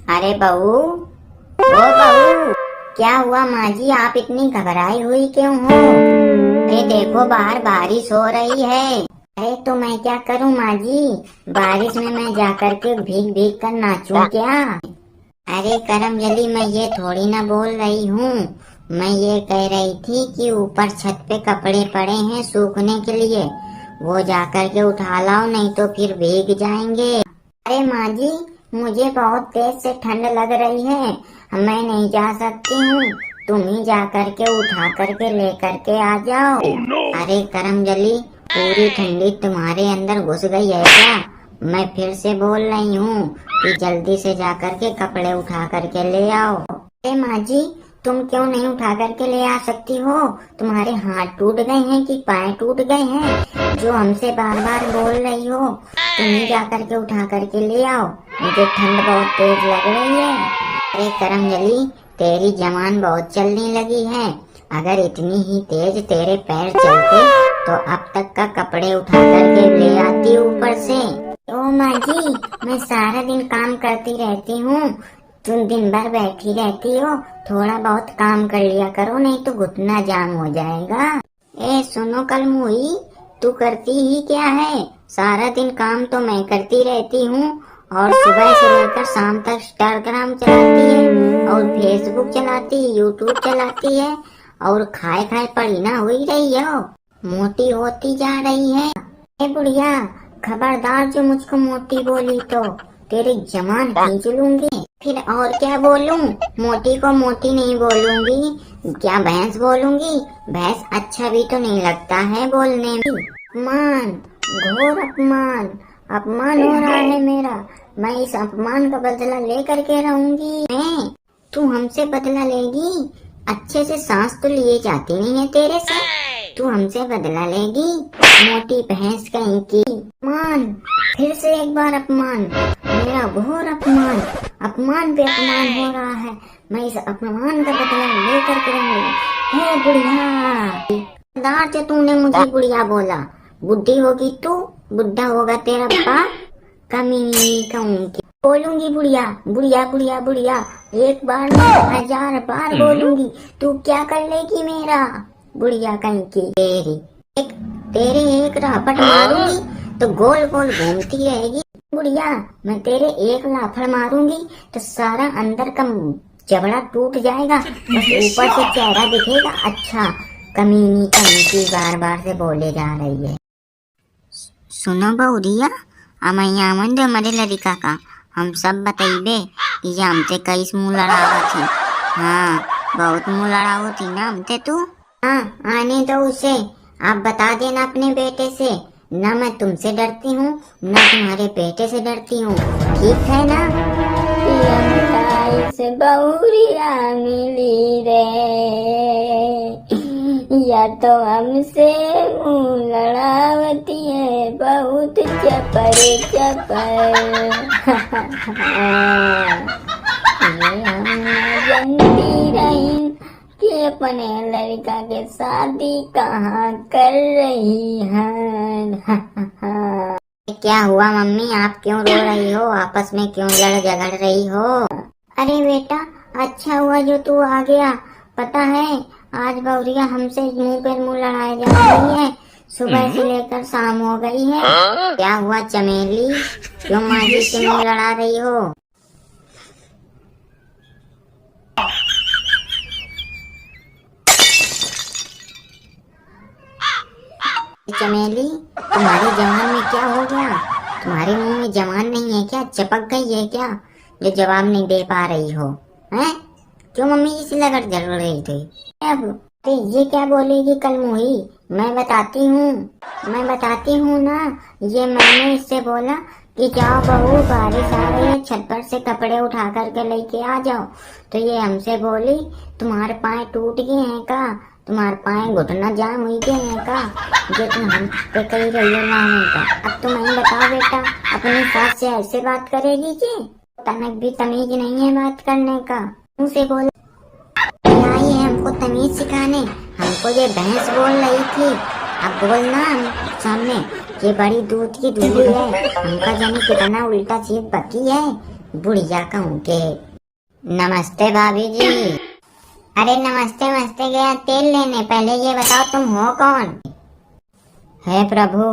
अरे बहू, ओ बहू, क्या हुआ माँ जी? आप इतनी घबराई हुई क्यों हो? अरे देखो बाहर बारिश हो रही है। अरे तो मैं क्या करूँ माँ जी? बारिश में मैं जाकर के भीग भीग कर नाचूं क्या? अरे करमजली, मैं ये थोड़ी ना बोल रही हूँ। मैं ये कह रही थी कि ऊपर छत पे कपड़े पड़े हैं सूखने के लिए, वो जाकर के उठा लाओ, नहीं तो फिर भीग जाएंगे। अरे माँ जी, मुझे बहुत तेज से ठंड लग रही है, मैं नहीं जा सकती हूँ। तुम ही जा करके उठा करके ले करके आ जाओ। Oh, no! अरे करमजली, पूरी ठंडी तुम्हारे अंदर घुस गई है क्या? मैं फिर से बोल रही हूँ कि जल्दी से जा करके कपड़े उठा करके ले आओ। अरे माँ जी, तुम क्यों नहीं उठा करके ले आ सकती हो? तुम्हारे हाथ टूट गए हैं कि पाँव टूट गए हैं जो हमसे बार बार बोल रही हो? तुम ही जा करके उठा करके ले आओ, मुझे ठंड बहुत तेज लग रही है। अरे करमजली, तेरी जबान बहुत चलने लगी है। अगर इतनी ही तेज तेरे पैर चलते तो अब तक का कपड़े उठा करके ले आती ऊपर से। ओ माँ जी, मैं सारा दिन काम करती रहती हूँ, तुम दिन भर बैठी रहती हो। थोड़ा बहुत काम कर लिया करो, नहीं तो घुटना जाम हो जाएगा। ए सुनो कलमुही, तू करती ही क्या है? सारा दिन काम तो मैं करती रहती हूँ, और सुबह से लेकर शाम तक इंस्टाग्राम चलाती है और फेसबुक चलाती है, यूट्यूब चलाती है, और खाए खाए पड़ी ना हुई रही हो, मोटी होती जा रही है। ए बुढ़िया, खबरदार जो मुझको मोटी बोली तो तेरी जबान खींच लूंगी। फिर और क्या बोलूं? मोटी को मोटी नहीं बोलूंगी, क्या भैंस बोलूंगी? भैंस अच्छा भी तो नहीं लगता है बोलने में। अपमान, घोर अपमान, अपमान हो रहा है मेरा। मैं इस अपमान का बदला ले करके रहूंगी। मैं, तू हमसे बदला लेगी? अच्छे से सांस तो लिए जाती नहीं है तेरे से, तू हमसे बदला लेगी? मोटी भैंस कहीं की। अपमान, फिर से एक बार अपमान, मेरा घोर अपमान, अपमान पे अपमान हो रहा है। मैं इस अपमान का बदला लेकर के रहूंगी। हे बुढ़िया, दार से तूने मुझे बुढ़िया बोला। बुढ़ी होगी तू, बुढ़ा होगा तेरा बाप। कमीनी कहूँगी, बोलूंगी बुढ़िया बुढ़िया बुढ़िया बुढ़िया, एक बार नहीं 1000 बार बोलूंगी। तू क्या कर लेगी मेरा? बुढ़िया कहीं की। तेरे एक रापट मारूंगी तो गोल गोल घूमती रहेगी। बुढ़िया, मैं तेरे एक लाफड़ मारूंगी तो सारा अंदर का जबड़ा टूट जाएगा, बस ऊपर से चेहरा दिखेगा। अच्छा, कमीनी कहीं की बार बार से बोले जा रही है। सुनो बहुरिया, अमैयामन जो हमारे लड़का का हम सब बताइबे कि ये हमसे कई मुँह लड़ावा थी। हाँ, बहुत मुँह लड़ाओ थी ना हमसे तू। हाँ, आने दो उसे, आप बता देना अपने बेटे से, ना मैं तुमसे डरती हूँ ना तुम्हारे बेटे से डरती हूँ, ठीक है ना? से बहुरिया मिली रे, या तो हमसे मुँह लड़ावती है, बहुत चपर चपर। ये हम जानती रही कि अपने लड़का के शादी कहाँ कर रही है। क्या हुआ मम्मी, आप क्यों रो रही हो? आपस में क्यों लड़ झगड़ रही हो? अरे बेटा, अच्छा हुआ जो तू आ गया। पता है आज बहुरिया हमसे मुंह पे मुंह लड़ाए जा रही है, सुबह से लेकर शाम हो गई है। क्या हुआ चमेली, क्यों माँ जी से मुंह लड़ा रही हो? चमेली, तुम्हारी जबान में क्या हो गया? तुम्हारे मुंह में जबान नहीं है क्या? चपक गई है क्या जो जवाब नहीं दे पा रही हो? हैं? क्यों मम्मी जी से लगड़ जल रही थी? अब तो ये क्या बोलेगी कलमुही? मैं बताती हूँ ना। ये मैंने इससे बोला कि जाओ बहू, बारिश आ रही है, छत पर से कपड़े उठा करके लेके आ जाओ। तो ये हमसे बोली तुम्हारे पाँव टूट गए हैं का? तुम्हारे पाँव घुटना जाम हुई गए हैं का? जो तुम हम पे कही रही हो ना होने का। अब तुम नहीं बताओ बेटा, अपनी सास से ऐसे बात करेगी कि तनक भी तमीज नहीं है बात करने का? मुझसे बोल आई है हमको तमीज सिखाने, हमको ये भैंस बोल रही थी। अब बोलना सामने, ये बड़ी दूध की दूधी है, हमका जाने कितना उल्टा सीध बकी है। बुढ़िया कहूँ के। नमस्ते भाभी जी। अरे नमस्ते नमस्ते गया तेल लेने, पहले ये बताओ तुम हो कौन? हे प्रभु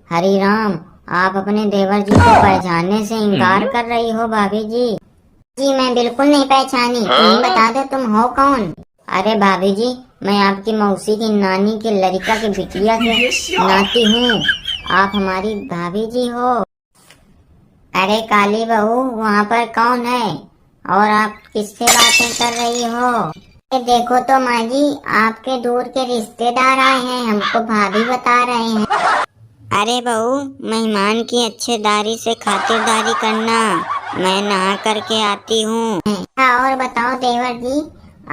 हरि राम, आप अपने देवर जी को पहचानने से इनकार कर रही हो भाभी जी। जी मैं बिल्कुल नहीं पहचानी, तुम बता दो तुम हो कौन? अरे भाभी जी, मैं आपकी मौसी की नानी के लड़का की बिटिया से नाती हूँ, आप हमारी भाभी जी हो। अरे काली बहू, वहाँ पर कौन है और आप किससे बातें कर रही हो? देखो तो माँ जी, आपके दूर के रिश्तेदार आए हैं, हमको भाभी बता रहे हैं। अरे बहू, मेहमान की अच्छेदारी से खातिरदारी करना, मैं नहा करके आती हूँ। और बताओ देवर जी,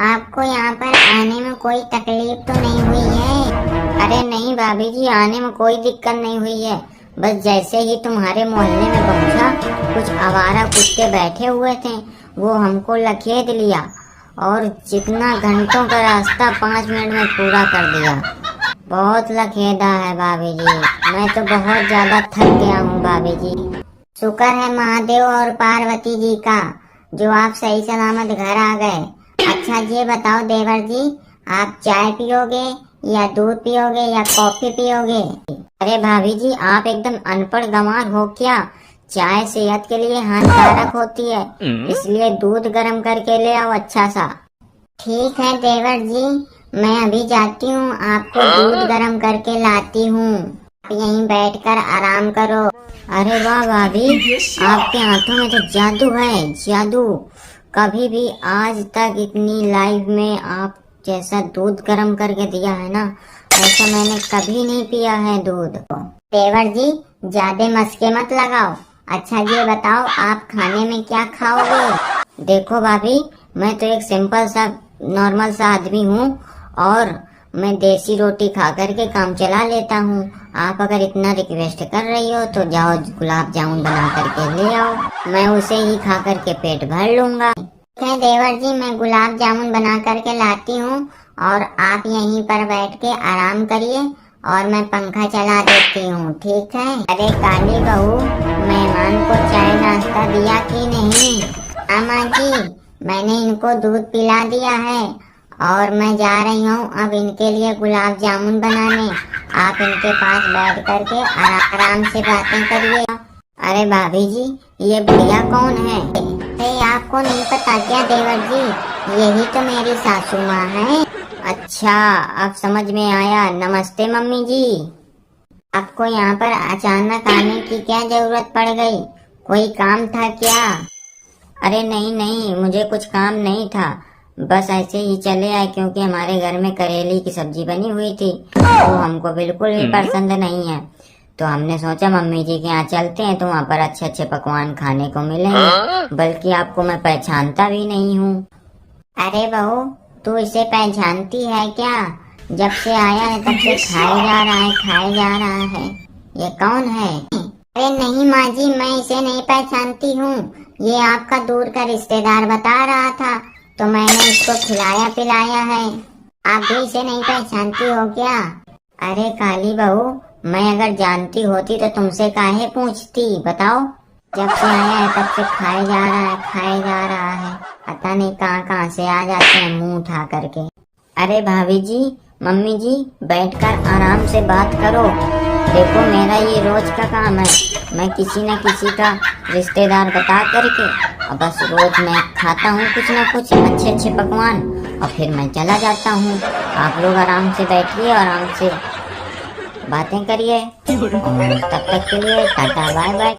आपको यहाँ पर आने में कोई तकलीफ तो नहीं हुई है? अरे नहीं भाभी जी, आने में कोई दिक्कत नहीं हुई है, बस जैसे ही तुम्हारे मोहल्ले में पहुँचा, कुछ आवारा कुत्ते बैठे हुए थे, वो हमको लखेद लिया और जितना घंटों का रास्ता 5 मिनट में पूरा कर दिया। बहुत लखेदा है भाभी जी, मैं तो बहुत ज्यादा थक गया हूँ भाभी जी। शुक्र है महादेव और पार्वती जी का जो आप सही सलामत घर आ गए। अच्छा ये बताओ देवर जी, आप चाय पियोगे या दूध पियोगे या कॉफी पियोगे? अरे भाभी जी, आप एकदम अनपढ़ गंवार हो क्या? चाय सेहत के लिए हानिकारक होती है, इसलिए दूध गर्म करके ले आओ अच्छा सा। ठीक है देवर जी, मैं अभी जाती हूँ, आपको दूध गर्म करके लाती हूँ, आप यहीं बैठकर आराम करो। अरे वाह भाभी, आपके हाथों में तो जादू है, जादू। कभी भी आज तक इतनी लाइफ में आप जैसा दूध गर्म करके दिया है ना, ऐसा मैंने कभी नहीं पिया है दूध। देवर जी ज्यादा मस्के मत लगाओ। अच्छा ये बताओ, आप खाने में क्या खाओगे? देखो भाभी, मैं तो एक सिंपल सा नॉर्मल सा आदमी हूँ और मैं देसी रोटी खा करके काम चला लेता हूँ। आप अगर इतना रिक्वेस्ट कर रही हो तो जाओ गुलाब जामुन बना करके ले आओ, मैं उसे ही खा करके पेट भर लूंगा। ठीक है देवर जी, मैं गुलाब जामुन बना करके लाती हूँ और आप यहीं पर बैठ के आराम करिए और मैं पंखा चला देती हूँ, ठीक है? अरे काली बहू, मेहमान को चाय नाश्ता दिया कि नहीं? अम्मा जी, मैंने इनको दूध पिला दिया है और मैं जा रही हूँ अब इनके लिए गुलाब जामुन बनाने। आप इनके पास बैठ करके आराम से बातें करिए। अरे भाभी जी, ये बुढ़िया कौन है? अरे आपको नहीं पता क्या देवर जी, यही तो मेरी सासू माँ है। अच्छा अब समझ में आया। नमस्ते मम्मी जी। आपको यहाँ पर अचानक आने की क्या जरूरत पड़ गई? कोई काम था क्या? अरे नहीं नहीं, मुझे कुछ काम नहीं था, बस ऐसे ही चले आए क्योंकि हमारे घर में करेले की सब्जी बनी हुई थी, वो हमको बिल्कुल भी पसंद नहीं है, तो हमने सोचा मम्मी जी के यहाँ चलते हैं तो वहाँ पर अच्छे अच्छे पकवान खाने को मिलेंगे, बल्कि आपको मैं पहचानता भी नहीं हूँ। अरे बहू, तू इसे पहचानती है क्या? जब से आया है तब से खाए जा रहा है, खाए जा रहा है। ये कौन है? अरे नहीं माँ जी, मैं इसे नहीं पहचानती हूँ, ये आपका दूर का रिश्तेदार बता रहा था तो मैंने इसको खिलाया पिलाया है। आप भी इसे नहीं पहचानती हो क्या? अरे काली बहू, मैं अगर जानती होती तो तुमसे काहे पूछती, बताओ? जब से आया है तब से खाए जा रहा है, खाए जा रहा है, पता नहीं कहाँ कहाँ से आ जाते हैं मुंह उठा करके। अरे भाभी जी, मम्मी जी, बैठकर आराम से बात करो। देखो मेरा ये रोज का काम है, मैं किसी न किसी का रिश्तेदार बता करके और बस रोज मैं खाता हूँ कुछ न कुछ अच्छे अच्छे पकवान और फिर मैं चला जाता हूँ। आप लोग आराम से बैठिए, आराम से बातें करिए और तब तक के लिए टाटा बाय बाय।